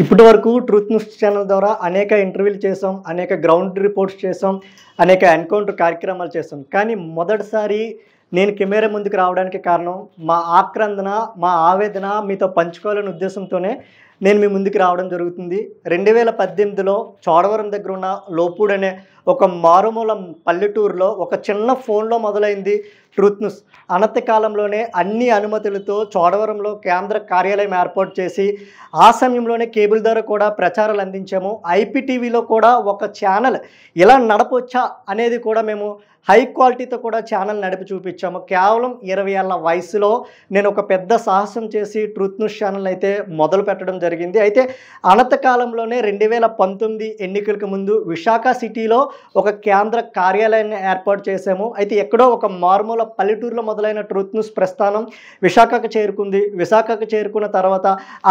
ఇప్పటి వరకు truth news channel ద్వారా అనేక ఇంటర్వ్యూలు చేసాం, అనేక గ్రౌండ్ రిపోర్ట్స్ చేసాం, అనేక ఎన్కౌంటర్ కార్యక్రమాలు చేసాం. కానీ మొదటిసారి నేను కెమెరా ముందుకు రావడానికి కారణం మా ఆక్రందన, మా ఆవేదన మీతో పంచుకోవాలనే ఉద్దేశంతోనే నేను మీ ముందుకు రావడం జరుగుతుంది. 2018లో చోడవరం దగ్గర ఉన్న లోపూడ్ అనే ఒక మారుమూల పల్లెటూరులో ఒక చిన్న ఫోన్లో మొదలైంది ట్రూత్ న్యూస్. అనతి కాలంలోనే అన్ని అనుమతులతో చోడవరంలో కేంద్ర కార్యాలయం ఏర్పాటు చేసి ఆ సమయంలోనే కేబుల్ ద్వారా కూడా ప్రచారాలు అందించాము. ఐపీటీవీలో కూడా ఒక ఛానల్ ఇలా నడపొచ్చా అనేది కూడా మేము హై క్వాలిటీతో కూడా ఛానల్ నడిపి చూపించాము. కేవలం 20 ఏళ్ల వయసులో నేను ఒక పెద్ద సాహసం చేసి ట్రూత్ న్యూస్ ఛానల్ అయితే మొదలు పెట్టడం జరిగింది. అయితే అనతి కాలంలోనే 2019 ఎన్నికలకు ముందు విశాఖ సిటీలో ఒక కేంద్ర కార్యాలయాన్ని ఏర్పాటు చేశాము. అయితే ఎక్కడో ఒక మారుమూల పల్లెటూరులో మొదలైన ట్రూత్ న్యూస్ ప్రస్థానం విశాఖకు చేరుకుంది. విశాఖకు చేరుకున్న తర్వాత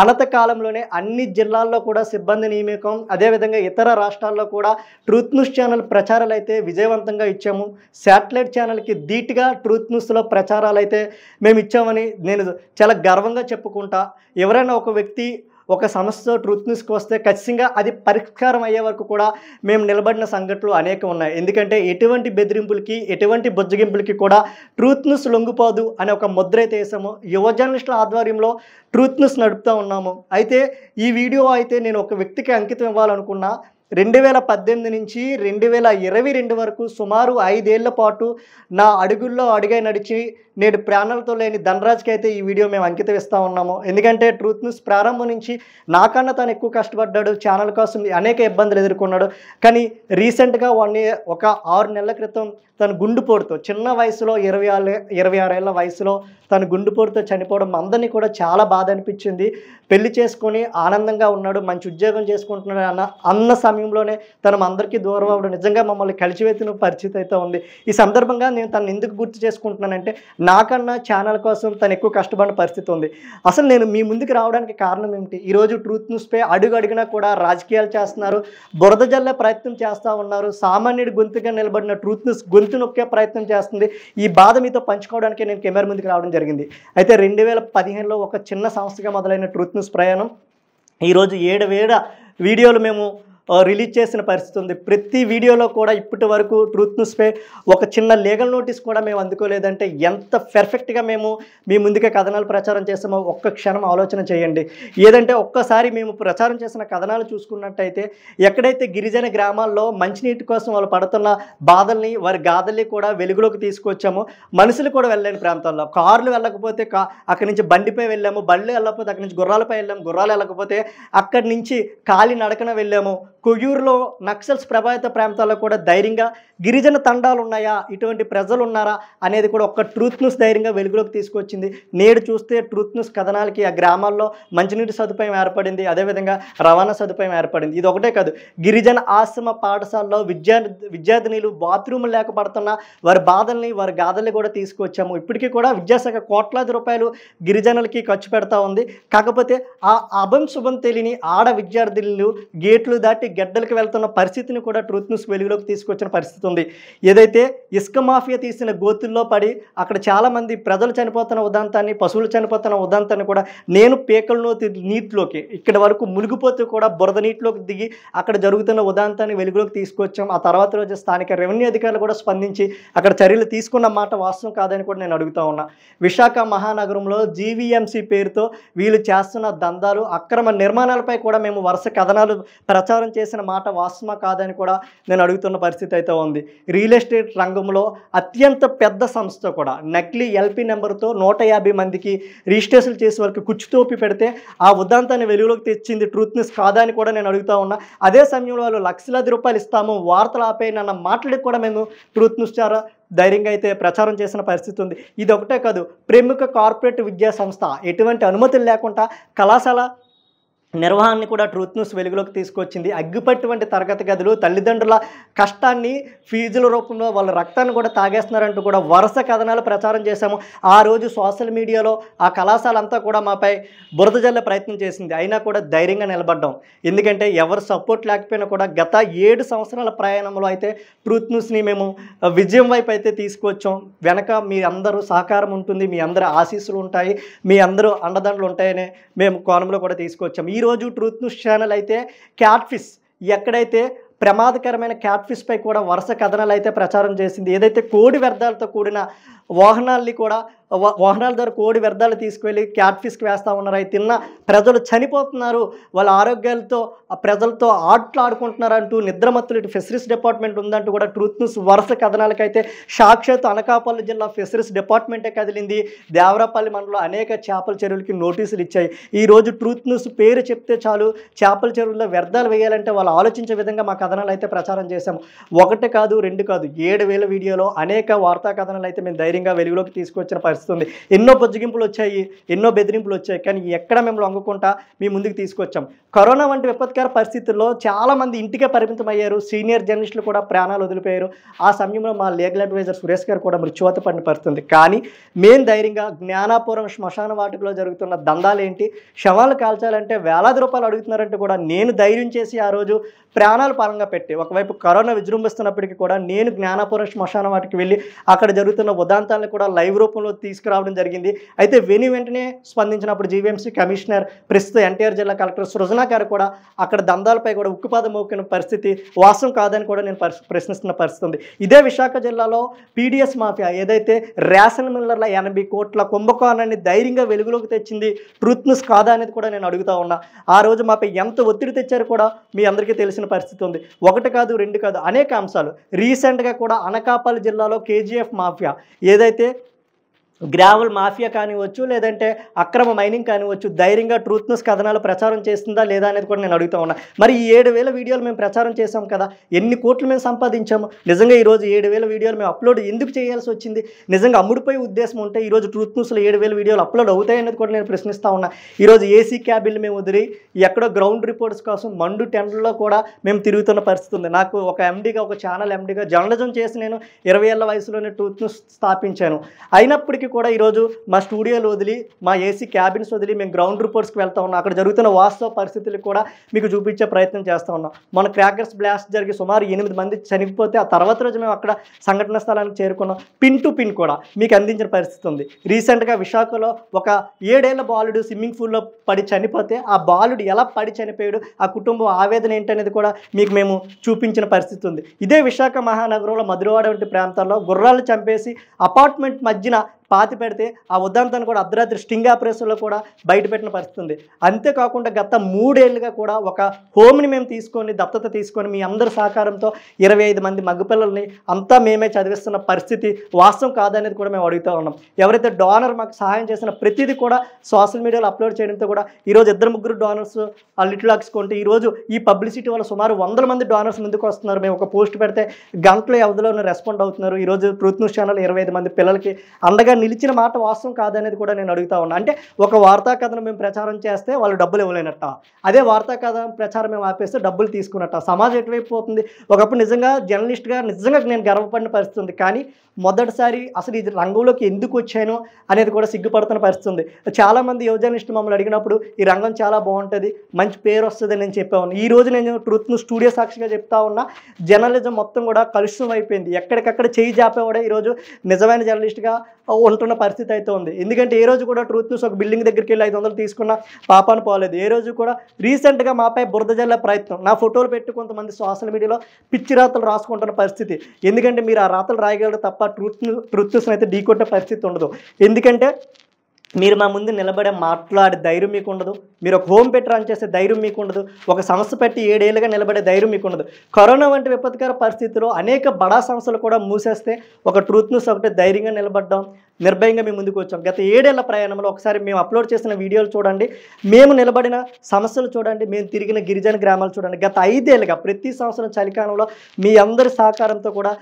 అనతి కాలంలోనే అన్ని జిల్లాల్లో కూడా సిబ్బంది నియామకం, అదేవిధంగా ఇతర రాష్ట్రాల్లో కూడా ట్రూత్ న్యూస్ ఛానల్ ప్రచారాలు అయితే విజయవంతంగా ఇచ్చాము. శాటిలైట్ ఛానల్కి ధీటుగా ట్రూత్ న్యూస్లో ప్రచారాలు అయితే మేము ఇచ్చామని నేను చాలా గర్వంగా చెప్పుకుంటా. ఎవరైనా ఒక వ్యక్తి ఒక సమస్య ట్రూత్ న్యూస్కి వస్తే ఖచ్చితంగా అది పరిష్కారం అయ్యే వరకు కూడా మేము నిలబడిన సంఘటనలు అనేకం ఉన్నాయి. ఎందుకంటే ఎటువంటి బెదిరింపులకి, ఎటువంటి బుజ్జగింపులకి కూడా ట్రూత్ న్యూస్ లొంగిపోదు అనే ఒక ముద్ర అయితే వేసాము. యువ జర్నలిస్టుల ఆధ్వర్యంలో ట్రూత్ న్యూస్ నడుపుతూ ఉన్నాము. అయితే ఈ వీడియో అయితే నేను ఒక వ్యక్తికి అంకితం ఇవ్వాలనుకున్నా. 2018 నుంచి 2022 వరకు సుమారు 5 ఏళ్ల పాటు నా అడుగుల్లో అడుగై నడిచి నేడు ప్రాణాలతో లేని ధనరాజ్కి అయితే ఈ వీడియో మేము అంకితం ఇస్తూ ఉన్నాము. ఎందుకంటే ట్రూత్ న్యూస్ ప్రారంభం నుంచి నాకన్నా తను ఎక్కువ కష్టపడ్డాడు, ఛానల్ కోసం అనేక ఇబ్బందులు ఎదుర్కొన్నాడు. కానీ రీసెంట్గా ఒక 6 నెలల క్రితం తను గుండెపోటుతో చిన్న వయసులో 26 ఏళ్ల వయసులో తను గుండెపోటుతో చనిపోవడం అందరినీ కూడా చాలా బాధ అనిపించింది. పెళ్లి చేసుకొని ఆనందంగా ఉన్నాడు, మంచి ఉద్యోగం చేసుకుంటున్నాడు అన్న సమయంలోనే తను అందరికీ దూరం అవ్వడం నిజంగా మమ్మల్ని కలిసివేసిన పరిస్థితి అయితే ఉంది. ఈ సందర్భంగా నేను తను ఎందుకు గుర్తు చేసుకుంటున్నానంటే నాకన్నా ఛానల్ కోసం తను ఎక్కువ కష్టపడిన పరిస్థితి ఉంది. అసలు నేను మీ ముందుకు రావడానికి కారణం ఏమిటి? ఈరోజు ట్రూత్ న్యూస్పై అడుగు అడిగినా కూడా రాజకీయాలు చేస్తున్నారు, బురద జల్లే ప్రయత్నం చేస్తూ ఉన్నారు. సామాన్యుడి గొంతుగా నిలబడిన ట్రూత్ న్యూస్ గొంతు నొక్కే ప్రయత్నం చేస్తుంది. ఈ బాధ మీతో పంచుకోవడానికి నేను కెమెరా ముందుకు రావడం జరిగింది. అయితే 2015లో ఒక చిన్న సంస్థగా మొదలైన ట్రూత్ న్యూస్ ప్రయాణం ఈరోజు 7 వీడియోలు మేము రిలీజ్ చేసిన పరిస్థితి ఉంది. ప్రతి వీడియోలో కూడా ఇప్పటి వరకు ట్రూత్ న్యూస్పై ఒక చిన్న లీగల్ నోటీస్ కూడా మేము అందుకోలేదంటే ఎంత పర్ఫెక్ట్గా మేము మీ ముందుకే కథనాలు ప్రచారం చేస్తామో ఒక్క క్షణం ఆలోచన చేయండి. ఏదంటే ఒక్కసారి మేము ప్రచారం చేసిన కథనాలు చూసుకున్నట్టయితే ఎక్కడైతే గిరిజన గ్రామాల్లో మంచినీటి కోసం వాళ్ళు పడుతున్న బాధల్ని, వారి గాథల్ని కూడా వెలుగులోకి తీసుకొచ్చాము. మనుషులు కూడా వెళ్ళలేని ప్రాంతాల్లో కార్లు వెళ్ళకపోతే అక్కడి నుంచి బండిపై వెళ్ళాము, బళ్ళు వెళ్ళకపోతే అక్కడి నుంచి గుర్రాలపై వెళ్ళాము, గుర్రాలు వెళ్ళకపోతే అక్కడి నుంచి కాలి నడకన వెళ్ళాము. కొయ్యూరులో నక్సల్స్ ప్రభావిత ప్రాంతాల్లో కూడా ధైర్యంగా గిరిజన తండాలు ఉన్నాయా, ఇటువంటి ప్రజలు ఉన్నారా అనేది కూడా ఒక్క ట్రూత్ న్యూస్ ధైర్యంగా వెలుగులోకి తీసుకొచ్చింది. నేడు చూస్తే ట్రూత్ న్యూస్ కథనాలకి ఆ గ్రామాల్లో మంచినీటి సదుపాయం ఏర్పడింది, అదేవిధంగా రవాణా సదుపాయం ఏర్పడింది. ఇది ఒకటే కాదు, గిరిజన ఆశ్రమ పాఠశాలలో విద్యార్థినులు బాత్రూములు లేకపోతున్న వారి బాధల్ని, వారి గాథల్ని కూడా తీసుకొచ్చాము. ఇప్పటికీ కూడా విద్యాశాఖ కోట్లాది రూపాయలు గిరిజనులకి ఖర్చు పెడతా ఉంది. కాకపోతే ఆ అభం శుభం తెలియని ఆడ విద్యార్థులు గేట్లు దాటి గడ్డలకు వెళ్తున్న పరిస్థితిని కూడా ట్రూత్ న్యూస్ వెలుగులోకి తీసుకొచ్చిన పరిస్థితి ఉంది. ఏదైతే ఇసుక మాఫియా తీసిన గోతుల్లో పడి అక్కడ చాలామంది ప్రజలు చనిపోతున్న ఉదాంతాన్ని, పశువులు చనిపోతున్న ఉదాంతాన్ని కూడా నేను పేకలను నీటిలోకి ఇక్కడ వరకు మునిగిపోతూ కూడా బురద నీటిలోకి దిగి అక్కడ జరుగుతున్న ఉదాంతాన్ని వెలుగులోకి తీసుకొచ్చాం. ఆ తర్వాత రోజు స్థానిక రెవెన్యూ అధికారులు కూడా స్పందించి అక్కడ చర్యలు తీసుకున్న మాట వాస్తవం కాదని కూడా నేను అడుగుతా ఉన్నా. విశాఖ మహానగరంలో జీవీఎంసీ పేరుతో వీళ్ళు చేస్తున్న దందాలు, అక్రమ నిర్మాణాలపై కూడా మేము వరుస కథనాలు ప్రచారం చేసిన మాట వాస్తవమా కాదని కూడా నేను అడుగుతున్న పరిస్థితి అయితే ఉంది. రియల్ ఎస్టేట్ రంగంలో అత్యంత పెద్ద సంస్థ కూడా నకిలీ ఎల్పీ నెంబర్తో 150 మందికి రిజిస్ట్రేషన్ చేసే వరకు కుచ్చుతోపి పెడితే ఆ ఉదాంతాన్ని వెలుగులోకి తెచ్చింది ట్రూత్ న్యూస్ కాదా అని కూడా నేను అడుగుతా ఉన్నా. అదే సమయంలో వాళ్ళు లక్షలాది రూపాయలు ఇస్తాము, వార్తలు ఆపేయనన్న మాటలకు కూడా మేము ట్రూత్ న్యూస్ ద్వారా ధైర్యంగా అయితే ప్రచారం చేసిన పరిస్థితి ఉంది. ఇది ఒకటే కాదు, ప్రముఖ కార్పొరేట్ విద్యా సంస్థ ఎటువంటి అనుమతులు లేకుండా కళాశాల నిర్వహణని కూడా ట్రూత్ న్యూస్ వెలుగులోకి తీసుకొచ్చింది. అగ్గిపట్టి వంటి తరగతి గదులు తల్లిదండ్రుల కష్టాన్ని ఫీజుల రూపంలో వాళ్ళ రక్తాన్ని కూడా తాగేస్తున్నారంటూ కూడా వరుస కథనాలు ప్రచారం చేశాము. ఆ రోజు సోషల్ మీడియాలో ఆ కళాశాల అంతా కూడా మాపై బురద జల్లే ప్రయత్నం చేసింది. అయినా కూడా ధైర్యంగా నిలబడ్డాం. ఎందుకంటే ఎవరు సపోర్ట్ లేకపోయినా కూడా గత 7 సంవత్సరాల ప్రయాణంలో అయితే ట్రూత్ న్యూస్ని మేము విజయం వైపు అయితే తీసుకొచ్చాం. వెనక మీ అందరూ సహకారం ఉంటుంది, మీ అందరి ఆశీస్సులు ఉంటాయి, మీ అందరూ అండదండలు ఉంటాయని మేము కోణంలో కూడా తీసుకొచ్చాం. ఈ ఈరోజు ట్రూత్ న్యూస్ ఛానల్ అయితే క్యాట్ ఫిష్ ఎక్కడైతే ప్రమాదకరమైన క్యాట్ ఫిష్పై కూడా వరుస కథనాలు అయితే ప్రచారం చేసింది. ఏదైతే కోడి వ్యర్థాలతో కూడిన వాహనాల్ని కూడా వాహనాల ద్వారా కోడి వ్యర్థాలు తీసుకువెళ్ళి క్యాట్ ఫిష్కి వేస్తూ ఉన్నారు. అవి తిన్న ప్రజలు చనిపోతున్నారు, వాళ్ళ ఆరోగ్యాలతో ప్రజలతో ఆడుకుంటున్నారంటూ నిద్రమత్తులు ఇటు ఫిషరీస్ డిపార్ట్మెంట్ ఉందంటూ కూడా ట్రూత్ న్యూస్ వరుస కథనాలకైతే సాక్షాత్ అనకాపల్లి జిల్లా ఫిషరీస్ డిపార్ట్మెంటే కదిలింది. దేవరాపల్లి మండలంలో అనేక చేపల చెరువులకి నోటీసులు ఇచ్చాయి. ఈరోజు ట్రూత్ న్యూస్ పేరు చెప్తే చాలు చేపల చెరువుల్లో వ్యర్థాలు వేయాలంటే వాళ్ళు ఆలోచించే విధంగా మా కథనాలు అయితే ప్రచారం చేశాము. 1 కాదు 2 కాదు 7,000 వీడియోలో అనేక వార్తా కథనాలు అయితే మేము ధైర్యంగా వెలుగులోకి తీసుకొచ్చిన పరిస్థితి ఉంది. ఎన్నో బుజ్జగింపులు వచ్చాయి, ఎన్నో బెదిరింపులు వచ్చాయి, కానీ ఎక్కడ మేము లొంగకుండా మీ ముందుకు తీసుకొచ్చాం. కరోనా వంటి విపత్కర పరిస్థితుల్లో చాలామంది ఇంటికే పరిమితం అయ్యారు. సీనియర్ జర్నలిస్టులు కూడా ప్రాణాలు వదిలిపోయారు. ఆ సమయంలో మా లీగల్ అడ్వైజర్ సురేష్ గారు కూడా మృత్యువాత పడిన పరిస్థితి. కానీ మేము ధైర్యంగా జ్ఞానాపురం శ్మశాన వాటికలో జరుగుతున్న దందాలేంటి, శవాలు కాల్చాలంటే వేలాది రూపాయలు అడుగుతున్నారంటే కూడా నేను ధైర్యం చేసి ఆ రోజు ప్రాణాలు పరంగా పెట్టి ఒకవైపు కరోనా విజృంభిస్తున్నప్పటికీ కూడా నేను జ్ఞానాపురం శ్మశాన వాటికి వెళ్ళి అక్కడ జరుగుతున్న ఉదాంతాలను కూడా లైవ్ రూపంలో తీసుకురావడం జరిగింది. అయితే వెంటనే స్పందించినప్పుడు జీవీఎంసీ కమిషనర్ ప్రస్తుత ఎన్టీఆర్ జిల్లా కలెక్టర్ సృజనా గారు కూడా అక్కడ దందాలపై కూడా ఉక్కుపాదం మోకిన పరిస్థితి వాస్తవం కాదని కూడా నేను ప్రశ్నిస్తున్న పరిస్థితి ఉంది. ఇదే విశాఖ జిల్లాలో పీడిఎస్ మాఫియా ఏదైతే రేషన్ మిల్లర్ల 80 కోట్ల కుంభకోణాన్ని ధైర్యంగా వెలుగులోకి తెచ్చింది ట్రూత్ న్యూస్ కాదా అనేది కూడా నేను అడుగుతా ఉన్నా. ఆ రోజు మాపై ఎంత ఒత్తిడి తెచ్చారో కూడా మీ అందరికీ తెలిసిన పరిస్థితి ఉంది. 1 కాదు 2 కాదు అనేక అంశాలు. రీసెంట్గా కూడా అనకాపల్లి జిల్లాలో కేజీఎఫ్ మాఫియా ఏదైతే గ్రావెల్ మాఫియా కానివచ్చు, లేదంటే అక్రమ మైనింగ్ కానివచ్చు, ధైర్యంగా ట్రూత్ న్యూస్ కథనాలు ప్రచారం చేస్తుందా లేదా అనేది కూడా నేను అడుగుతా ఉన్నా. మరి ఈ 7,000 వీడియోలు మేము ప్రచారం చేసాం కదా, ఎన్ని కోట్లు మేము సంపాదించాము? నిజంగా ఈరోజు 7,000 వీడియోలు మేము అప్లోడ్ ఎందుకు చేయాల్సి వచ్చింది? నిజంగా అమ్ముడిపోయే ఉద్దేశం ఉంటే ఈరోజు ట్రూత్ న్యూస్లో 7,000 వీడియోలు అప్లోడ్ అవుతాయనేది కూడా నేను ప్రశ్నిస్తూ ఉన్నా. ఈరోజు ఏసీ క్యాబిన్లు మేము వదిలి ఎక్కడో గ్రౌండ్ రిపోర్ట్స్ కోసం మండు టెండర్లో కూడా మేము తిరుగుతున్న పరిస్థితి ఉంది. నాకు ఒక ఎండీగా, ఒక ఛానల్ ఎండీగా జర్నలిజం చేసి నేను 20 ఏళ్ల వయసులోనే ట్రూత్ న్యూస్ స్థాపించాను. అయినప్పటికీ కూడా ఈరోజు మా స్టూడియోలు వదిలి, మా ఏసీ క్యాబిన్స్ వదిలి మేము గ్రౌండ్ రిపోర్ట్స్కి వెళ్తా ఉన్నాం. అక్కడ జరుగుతున్న వాస్తవ పరిస్థితులు కూడా మీకు చూపించే ప్రయత్నం చేస్తూ ఉన్నాం. మన క్రాకర్స్ బ్లాస్ట్ జరిగి సుమారు 8 మంది చనిపోతే ఆ తర్వాత రోజు మేము అక్కడ సంఘటన స్థలానికి చేరుకున్నాం. పిన్ టు పిన్ కూడా మీకు అందించిన పరిస్థితి ఉంది. రీసెంట్గా విశాఖలో ఒక 7 ఏళ్ల బాలుడు స్విమ్మింగ్ పూల్లో పడి చనిపోతే ఆ బాలుడు ఎలా పడి చనిపోయాడు, ఆ కుటుంబం ఆవేదన ఏంటనేది కూడా మీకు మేము చూపించిన పరిస్థితి ఉంది. ఇదే విశాఖ మహానగరంలో మధురవాడ వంటి ప్రాంతాల్లో గుర్రాలు చంపేసి అపార్ట్మెంట్ మధ్యన పాతి పెడితే ఆ ఉదాంతాన్ని కూడా అర్ధరాత్రి స్టింగ్ ఆపరేషన్లో కూడా బయటపెట్టిన పరిస్థితి ఉంది. అంతేకాకుండా గత 3 ఏళ్ళుగా కూడా ఒక హోమ్ని మేము దత్తత తీసుకొని మీ అందరి సహకారంతో 25 మంది మగపిల్లల్ని అంతా మేమే చదివిస్తున్న పరిస్థితి వాస్తవం కాదనేది కూడా మేము అడుగుతూ ఉన్నాం. ఎవరైతే డోనర్ మాకు సహాయం చేసిన ప్రతిదీ కూడా సోషల్ మీడియాలో అప్లోడ్ చేయడంతో కూడా ఈరోజు 2-3 డోనర్స్ లిటిల్ లాక్స్ కొంటే ఈరోజు ఈ పబ్లిసిటీ వల్ల సుమారు 100 మంది డోనర్స్ ముందుకు వస్తున్నారు. మేము ఒక పోస్ట్ పెడితే గంటల వ్యవధిలోనే రెస్పాండ్ అవుతున్నారు. ఈరోజు ట్రూత్ న్యూస్ ఛానల్ 25 మంది పిల్లలకి అండగా నిలిచిన మాట వాస్తవం కాదనేది కూడా నేను అడుగుతా ఉన్నా. అంటే ఒక వార్తా కథను మేము ప్రచారం చేస్తే వాళ్ళు డబ్బులు ఇవ్వలేనట్ట, అదే వార్తా కథ ప్రచారం మేము ఆపేస్తే డబ్బులు తీసుకున్నట్ట. సమాజం ఎటువైపు పోతుంది? ఒకప్పుడు నిజంగా జర్నలిస్ట్గా నిజంగా నేను గర్వపడిన పరిస్థితి ఉంది. కానీ మొదటిసారి అసలు ఈ రంగంలోకి ఎందుకు వచ్చాను అనేది కూడా సిగ్గుపడుతున్న పరిస్థితి ఉంది. చాలామంది యువ జర్నలిస్టులు మమ్మల్ని అడిగినప్పుడు ఈ రంగం చాలా బాగుంటుంది, మంచి పేరు వస్తుంది నేను చెప్పాను. ఈ రోజు నేను ట్రూత్ న్యూస్ స్టూడియో సాక్షిగా చెప్తా ఉన్నా, జర్నలిజం మొత్తం కూడా కలుషితం అయిపోయింది. ఎక్కడికక్కడ చేయి జాపేవాడే ఈరోజు నిజమైన జర్నలిస్ట్గా ఉంటున్న పరిస్థితి అయితే ఉంది. ఎందుకంటే ఏ రోజు కూడా ట్రూత్ న్యూస్ ఒక బిల్డింగ్ దగ్గరికి వెళ్ళి 500 తీసుకున్న పాపాను పోలేదు. ఏ రోజు కూడా రీసెంట్గా మాపై బురద జల్లే ప్రయత్నం, నా ఫోటోలు పెట్టి కొంతమంది సోషల్ మీడియాలో పిచ్చి రాతలు రాసుకుంటున్న పరిస్థితి. ఎందుకంటే మీరు ఆ రాతలు రాయగలరు తప్ప ట్రూత్ న్యూస్ని అయితే ఢీకొట్టే పరిస్థితి ఉండదు. ఎందుకంటే మీరు మా ముందు నిలబడే మాట్లాడే ధైర్యం మీకు ఉండదు, మీరు ఒక హోమ్ పెట్టి రన్ చేసే ధైర్యం మీకు ఉండదు, ఒక సంస్థ పెట్టి 7 ఏళ్ళుగా నిలబడే ధైర్యం మీకు ఉండదు. కరోనా వంటి విపత్కర పరిస్థితుల్లో అనేక బడా సంస్థలు కూడా మూసేస్తే ఒక ట్రూత్ న్యూస్ ఒకటి ధైర్యంగా నిలబడ్డాం, నిర్భయంగా మేము ముందుకు వచ్చాం. గత 7 ఏళ్ల ప్రయాణంలో ఒకసారి మేము అప్లోడ్ చేసిన వీడియోలు చూడండి, మేము నిలబడిన సమస్యలు చూడండి, మేము తిరిగిన గిరిజన గ్రామాలు చూడండి. గత 5 ఏళ్ళుగా ప్రతి సంవత్సరం చలికాలంలో మీ అందరి సహకారంతో కూడా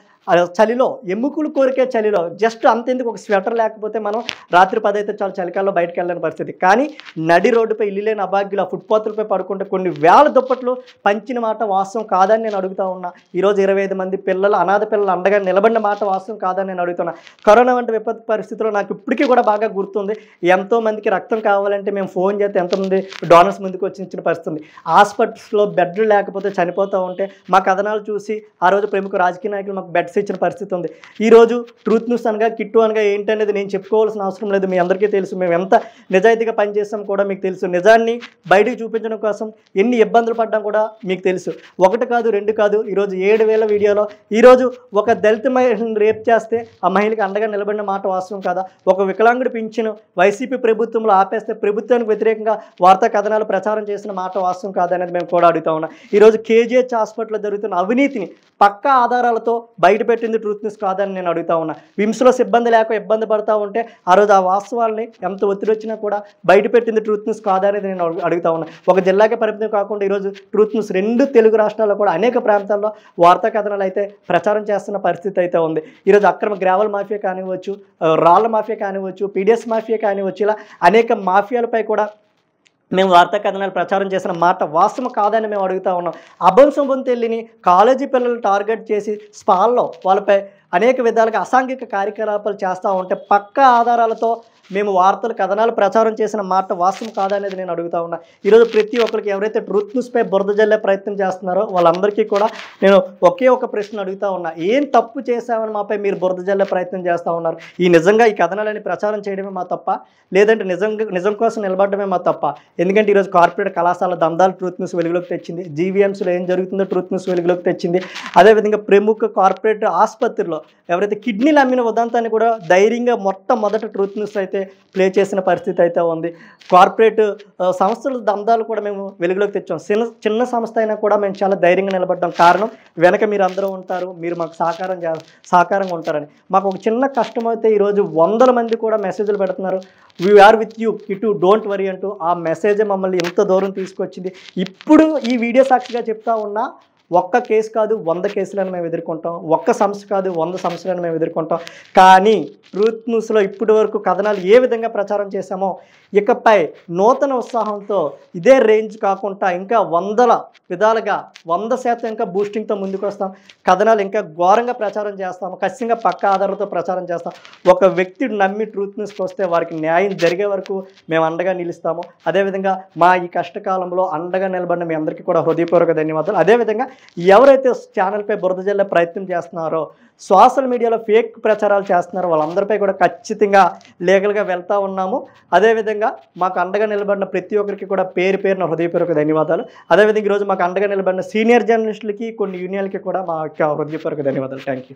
చలిలో ఎముకలు కోరికే చలిలో జస్ట్ అంతెందుకు ఒక స్వెటర్ లేకపోతే మనం రాత్రి 10 అయితే చాలా చలికాలంలో బయటకు వెళ్ళని పరిస్థితి. కానీ నడి రోడ్డుపై ఇల్లు లేని అభాగ్యులు ఫుట్పాత్లపై పడుకుంటే కొన్ని వేల దుప్పట్లు పంచిన మాట వాస్తవం కాదని నేను అడుగుతా ఉన్నా. ఈరోజు 25 మంది పిల్లలు, అనాథ పిల్లలు అండగా నిలబడిన మాట వాస్తవం కాదని నేను అడుగుతున్నా. కరోనా వంటి విపత్తు పరిస్థితుల్లో నాకు ఇప్పటికీ కూడా బాగా గుర్తుంది. ఎంతోమందికి రక్తం కావాలంటే మేము ఫోన్ చేస్తే ఎంతోమంది డోనర్స్ ముందుకు వచ్చిన పరిస్థితి. హాస్పిటల్స్లో బెడ్లు లేకపోతే చనిపోతూ ఉంటే మా కథనాలు చూసి ఆ రోజు ప్రముఖ రాజకీయ నాయకులు మాకు బెడ్ లెగ్స్ ఇచ్చిన పరిస్థితి ఉంది. ఈరోజు ట్రూత్ న్యూస్ అనగా కిట్టు అనగా ఏంటనేది నేను చెప్పుకోవాల్సిన అవసరం లేదు. మీ అందరికీ తెలుసు మేము ఎంత నిజాయితీగా పనిచేస్తాం కూడా మీకు తెలుసు. నిజాన్ని బయటికి చూపించడం కోసం ఎన్ని ఇబ్బందులు పడ్డాం కూడా మీకు తెలుసు. 1 కాదు 2 కాదు, ఈరోజు 7,000 వీడియోలో ఈరోజు ఒక దళిత మహిళను రేప్ చేస్తే ఆ మహిళకి అండగా నిలబడిన మాట వాస్తవం కాదా? ఒక వికలాంగుడి పింఛను వైసీపీ ప్రభుత్వంలో ఆపేస్తే ప్రభుత్వానికి వ్యతిరేకంగా వార్తా కథనాలు ప్రచారం చేసిన మాట వాస్తవం కాదనేది మేము కూడా అడుగుతా ఉన్నాం. ఈరోజు కేజీహెచ్ హాస్పిటల్లో జరుగుతున్న అవినీతిని పక్కా ఆధారాలతో బయటపెట్టింది ట్రూత్ న్యూస్ కాదని నేను అడుగుతా ఉన్నా. విమ్స్లో సిబ్బంది లేక ఇబ్బంది పడతా ఉంటే ఆ రోజు ఆ వాస్తవాల్ని ఎంత ఒత్తిడి వచ్చినా కూడా బయటపెట్టింది ట్రూత్ న్యూస్ కాదనేది నేను అడుగుతా ఉన్నా. ఒక జిల్లాకే పరిమితం కాకుండా ఈరోజు ట్రూత్ న్యూస్ 2 తెలుగు రాష్ట్రాల్లో కూడా అనేక ప్రాంతాల్లో వార్తా కథనాలు అయితే ప్రచారం చేస్తున్న పరిస్థితి అయితే ఉంది. ఈరోజు అక్రమ గ్రావెల్ మాఫియా కానివ్వచ్చు, రాళ్ల మాఫియా కానివ్వచ్చు, పీడిఎస్ మాఫియా కానివ్వచ్చు, ఇలా అనేక మాఫియాలపై కూడా మేము వార్తా కథనాలు ప్రచారం చేసిన మాట వాస్తవం కాదని మేము అడుగుతా ఉన్నాం. అభంశుభం తెల్లిని కాలేజీ పిల్లలు టార్గెట్ చేసి స్పాల్లో వాళ్ళపై అనేక విధాలుగా అసాంఘిక కార్యకలాపాలు చేస్తూ ఉంటే పక్కా ఆధారాలతో మేము వార్తలు కథనాలు ప్రచారం చేసిన మాట వాస్తవం కాదనేది నేను అడుగుతా ఉన్నా. ఈరోజు ప్రతి ఒక్కరికి ఎవరైతే ట్రూత్ న్యూస్పై బురద జల్లే ప్రయత్నం చేస్తున్నారో వాళ్ళందరికీ కూడా నేను ఒకే ఒక ప్రశ్న అడుగుతా ఉన్నా. ఏం తప్పు చేశామని మాపై మీరు బురద జల్లే ప్రయత్నం చేస్తూ ఉన్నారు? నిజంగా ఈ కథనాలని ప్రచారం చేయడమే మా తప్ప, లేదంటే నిజం కోసం నిలబడమే మా తప్ప? ఎందుకంటే ఈరోజు కార్పొరేట్ కళాశాల దందాలు ట్రూత్ న్యూస్ వెలుగులోకి తెచ్చింది. జీవీఎంసీలో ఏం జరుగుతుందో ట్రూత్ న్యూస్ వెలుగులోకి తెచ్చింది. అదేవిధంగా ప్రముఖ కార్పొరేట్ ఆసుపత్రిలో ఎవరైతే కిడ్నీలు అమ్మిన ఉదంతాన్ని కూడా ధైర్యంగా మొట్టమొదట ట్రూత్ న్యూస్ అయితే ప్లే చేసిన పరిస్థితి అయితే ఉంది. కార్పొరేట్ సంస్థల దందాలు కూడా మేము వెలుగులోకి తెచ్చాం. చిన్న సంస్థ అయినా కూడా మేము చాలా ధైర్యంగా నిలబడ్డాం. కారణం వెనక మీరు అందరూ ఉంటారు, మీరు మాకు సహకారంగా ఉంటారని. మాకు ఒక చిన్న కష్టం అయితే ఈరోజు 100 మంది కూడా మెసేజ్లు పెడుతున్నారు, we are with you Kittu, don't worry అంటూ. ఆ మెసేజే మమ్మల్ని ఎంత దూరం తీసుకొచ్చింది. ఇప్పుడు ఈ వీడియో సాక్షిగా చెప్తా ఉన్నా, ఒక్క కేసు కాదు 100 కేసులను మేము ఎదుర్కొంటాం, ఒక్క సమస్య కాదు 100 సమస్యలను మేము ఎదుర్కొంటాం. కానీ ట్రూత్ న్యూస్లో ఇప్పటి వరకు కథనాలు ఏ విధంగా ప్రచారం చేశామో ఇకపై నూతన ఉత్సాహంతో ఇదే రేంజ్ కాకుండా ఇంకా 100 విధాలుగా 100% ఇంకా బూస్టింగ్తో ముందుకు వస్తాం. కథనాలు ఇంకా ఘోరంగా ప్రచారం చేస్తాం, ఖచ్చితంగా పక్క ఆధారాలతో ప్రచారం చేస్తాం. ఒక వ్యక్తి నమ్మి ట్రూత్ న్యూస్కి వస్తే వారికి న్యాయం జరిగే వరకు మేము అండగా నిలుస్తాము. అదేవిధంగా మా ఈ కష్టకాలంలో అండగా నిలబడిన మీ అందరికీ కూడా హృదయపూర్వక ధన్యవాదాలు. అదేవిధంగా ఎవరైతే ఛానల్పై బురద జల్లే ప్రయత్నం చేస్తున్నారో, సోషల్ మీడియాలో ఫేక్ ప్రచారాలు చేస్తున్నారో వాళ్ళందరిపై కూడా ఖచ్చితంగా లీగల్గా వెళ్తూ ఉన్నాము. అదేవిధంగా మాకు అండగా నిలబడిన ప్రతి ఒక్కరికి కూడా పేరున హృదయపూర్వక ధన్యవాదాలు. అదేవిధంగా ఈరోజు మాకు అండగా నిలబడిన సీనియర్ జర్నలిస్టులకి, కొన్ని యూనియన్లకి కూడా మా యొక్క హృదయపూర్వక ధన్యవాదాలు. Thank you.